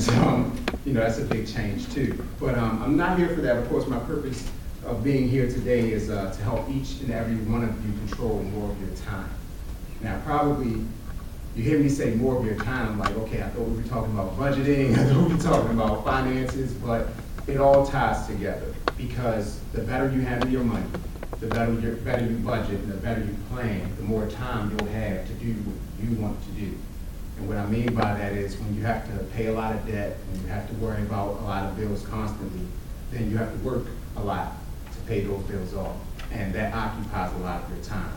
that's, that's a big change too. But I'm not here for that. Of course, my purpose of being here today is to help each and every one of you control more of your time. Now, probably you hear me say more of your time, like, okay, I thought we were talking about budgeting, I thought we were talking about finances, but it all ties together, because the better you handle your money, the better you budget, and the better you plan, the more time you'll have to do what you want to do. And what I mean by that is when you have to pay a lot of debt, when you have to worry about a lot of bills constantly, then you have to work a lot to pay those bills off. And that occupies a lot of your time.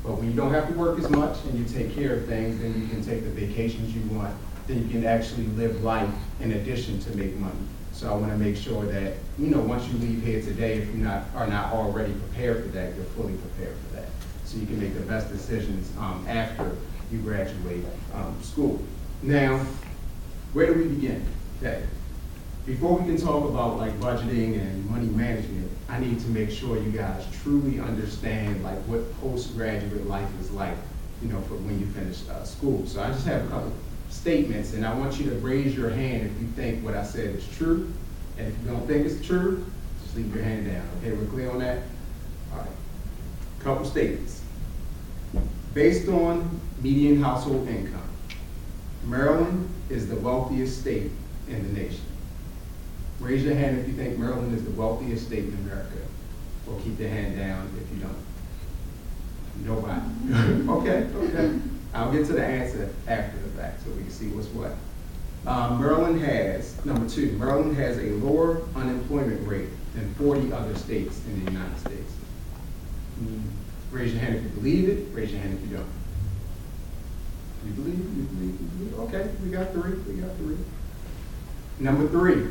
But when you don't have to work as much and you take care of things, then you can take the vacations you want, then you can actually live life in addition to make money. So I want to make sure that, once you leave here today, if you are not already prepared for that, you're fully prepared for that. So you can make the best decisions after you graduate school. Now, where do we begin? Okay. Before we can talk about like budgeting and money management, I need to make sure you guys truly understand like what postgraduate life is like, for when you finish school. So I just have a couple statements, and I want you to raise your hand if you think what I said is true. And if you don't think it's true, just leave your hand down. Okay, we're clear on that? All right. Couple statements. Based on median household income, Maryland is the wealthiest state in the nation. Raise your hand if you think Maryland is the wealthiest state in America, or keep your hand down if you don't. Nobody. Okay. I'll get to the answer after the fact so we can see what's what. Maryland has, number two, Maryland has a lower unemployment rate than 40 other states in the United States. Raise your hand if you believe it, raise your hand if you don't. You believe it, you believe it. Okay, we got three. Number three,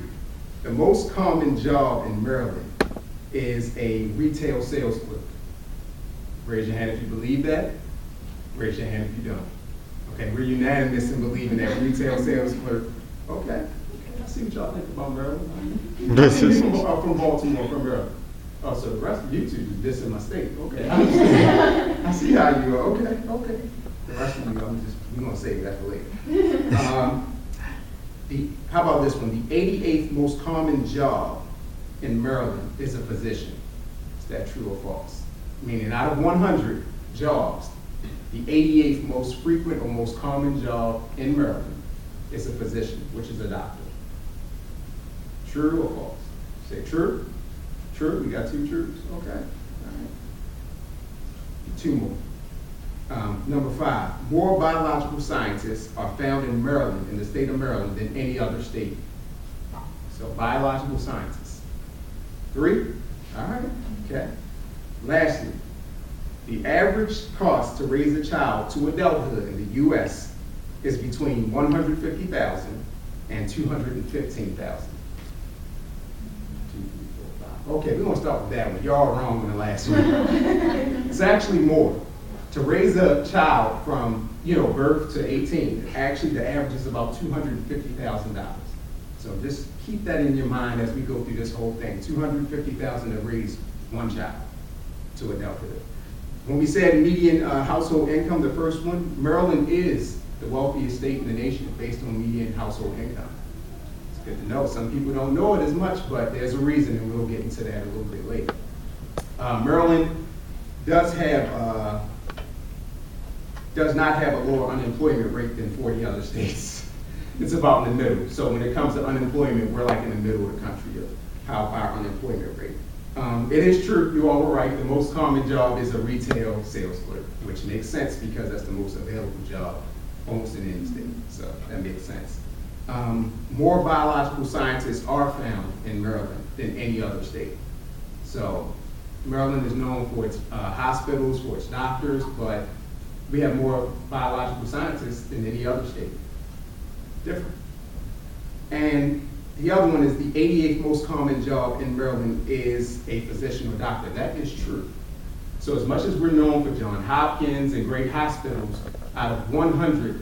the most common job in Maryland is a retail sales clerk. Raise your hand if you believe that. Raise your hand if you don't. Okay, we're unanimous in believing that retail sales clerk. Okay, I see what y'all think about Maryland. People are from Baltimore, from Maryland. Oh, so the rest of you two is dissing my state. Okay, I see how you are. Okay. The rest of you, we're gonna save that for later. How about this one? The 88th most common job in Maryland is a physician. Is that true or false? Meaning out of 100 jobs, the 88th most frequent or most common job in Maryland is a physician, which is a doctor. True or false? Say true. True, we got two truths. Okay, all right. Two more. Number five, more biological scientists are found in Maryland, in the state of Maryland, than any other state. So biological scientists. Three, all right, okay. Lastly, the average cost to raise a child to adulthood in the U.S. is between $150,000 and $215,000. Okay, we're gonna start with that one. Y'all wrong on the last one. It's actually more. To raise a child from birth to 18, actually the average is about $250,000. So just keep that in your mind as we go through this whole thing. $250,000 to raise one child to adulthood. When we said median household income, the first one, Maryland is the wealthiest state in the nation based on median household income. It's good to know. Some people don't know it as much, but there's a reason, and we'll get into that a little bit later. Maryland does not have a lower unemployment rate than 40 other states. It's about in the middle. So when it comes to unemployment, we're like in the middle of the country of how our unemployment rate. It is true, you all were right, the most common job is a retail sales clerk, which makes sense because that's the most available job almost in any state, so that makes sense. More biological scientists are found in Maryland than any other state. So Maryland is known for its hospitals, for its doctors, but we have more biological scientists than any other state. Different. And the other one is the 88th most common job in Maryland is a physician or doctor. That is true. So as much as we're known for Johns Hopkins and great hospitals, out of 100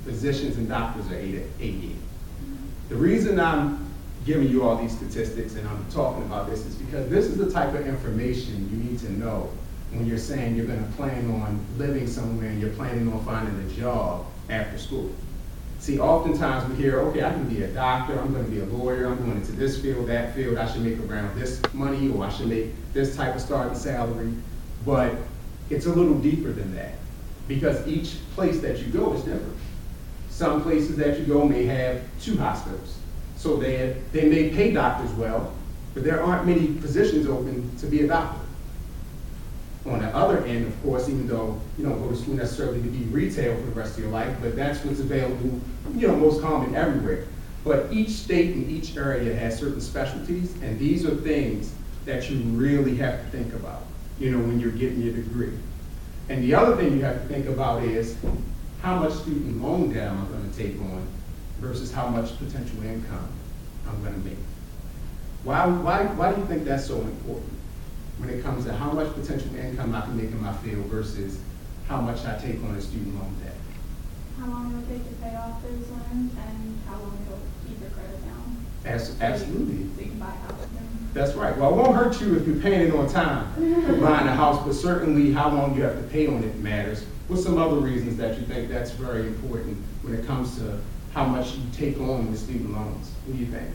physicians and doctors are 88. The reason I'm giving you all these statistics and I'm talking about this is because this is the type of information you need to know when you're saying you're going to plan on living somewhere and you're planning on finding a job after school. See, oftentimes we hear, okay, I can be a doctor, I'm gonna be a lawyer, I'm going into this field, that field, I should make around this money, or I should make this type of starting salary. But it's a little deeper than that, because each place that you go is different. Some places that you go may have 2 hospitals. So they may pay doctors well, but there aren't many positions open to be a doctor. On the other end, of course, even though you don't go to school necessarily to be retail for the rest of your life, but that's what's available, most common everywhere. But each state and each area has certain specialties, and these are things that you really have to think about, when you're getting your degree. And the other thing you have to think about is how much student loan debt am I going to take on versus how much potential income I'm going to make. Why do you think that's so important when it comes to how much potential income I can make in my field versus how much I take on a student loan debt? How long it'll take to pay off those loans and how long it'll keep your credit down. Absolutely. So you can buy a house with them. That's right. Well, it won't hurt you if you're paying it on time for buying a house, but certainly how long you have to pay on it matters. What's some other reasons that you think that's very important when it comes to how much you take on with student loans? What do you think?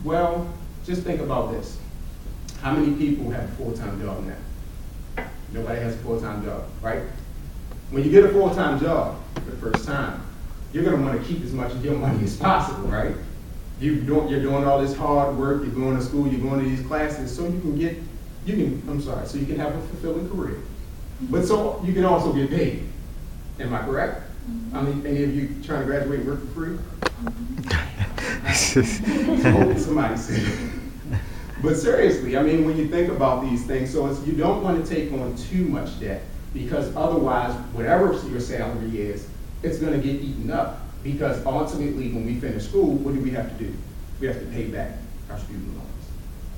Well, just think about this. How many people have a full-time job now? Nobody has a full-time job, right? When you get a full-time job for the first time, you're gonna wanna keep as much of your money as possible, right? You're doing all this hard work, you're going to school, you're going to these classes, so you can have a fulfilling career. But so you can also get paid. Am I correct? I mean, any of you trying to graduate and work for free? Somebody said it. But seriously, I mean, when you think about these things, you don't want to take on too much debt, because otherwise, whatever your salary is, it's going to get eaten up. Because ultimately, when we finish school, what do we have to do? We have to pay back our student loans.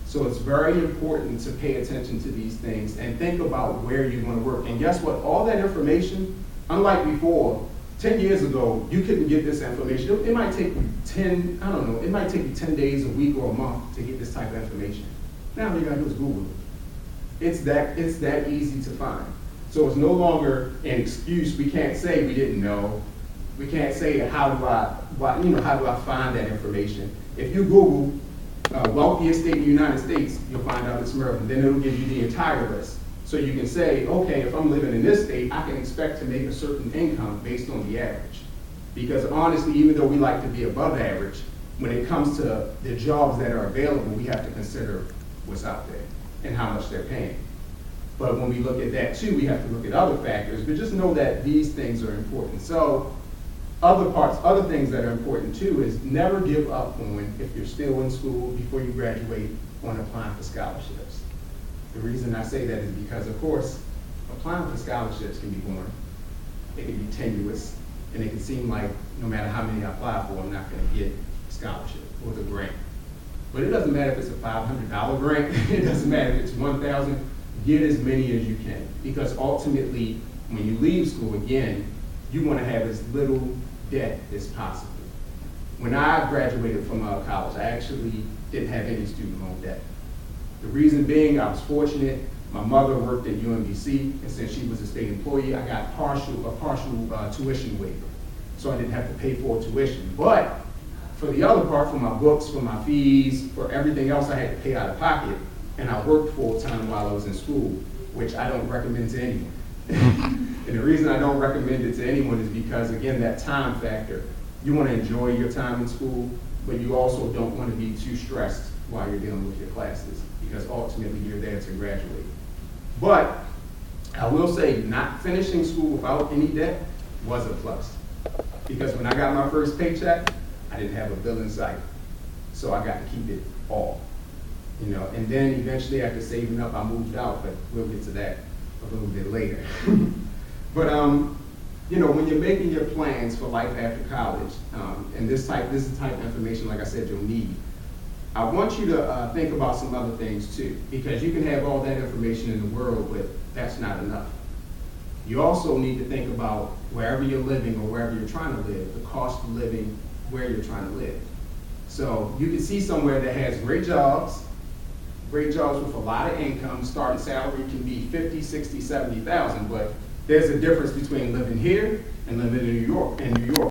So it's very important to pay attention to these things and think about where you're going to work. And guess what? All that information, unlike before, 10 years ago, you couldn't get this information. It might take you 10 days, a week, or a month to get this type of information. Now all you gotta do is Google it. It's that easy to find. So it's no longer an excuse. We can't say we didn't know. We can't say how do I find that information. If you Google wealthiest state in the United States, you'll find out it's Maryland. Then it'll give you the entire list. So you can say, okay, if I'm living in this state, I can expect to make a certain income based on the average. Because honestly, even though we like to be above average, when it comes to the jobs that are available, we have to consider what's out there and how much they're paying. But when we look at that too, we have to look at other factors, but just know that these things are important. So other things that are important too is never give up on, if you're still in school before you graduate, on applying for scholarships. The reason I say that is because, of course, applying for scholarships can be boring. It can be tenuous, and it can seem like no matter how many I apply for, I'm not going to get a scholarship or the grant. But it doesn't matter if it's a $500 grant. It doesn't matter if it's $1,000. Get as many as you can, because ultimately, when you leave school again, you want to have as little debt as possible. When I graduated from college, I actually didn't have any student loan debt. The reason being, I was fortunate. My mother worked at UMBC, and since she was a state employee, I got a partial tuition waiver. So I didn't have to pay for tuition. But for the other part, for my books, for my fees, for everything else I had to pay out of pocket, and I worked full-time while I was in school, which I don't recommend to anyone. And the reason I don't recommend it to anyone is because, again, that time factor. You want to enjoy your time in school, but you also don't want to be too stressed while you're dealing with your classes, because ultimately you're there to graduate. But I will say, not finishing school without any debt was a plus. Because when I got my first paycheck, I didn't have a bill in sight. So I got to keep it all. And then eventually after saving up, I moved out, but we'll get to that a little bit later. But when you're making your plans for life after college, and this is the type of information, like I said, you'll need, I want you to think about some other things too, because you can have all that information in the world, but that's not enough. You also need to think about wherever you're living or wherever you're trying to live, the cost of living where you're trying to live. So you can see somewhere that has great jobs with a lot of income. Starting salary can be 50, 60, 70,000, but There's a difference between living here and living in New York.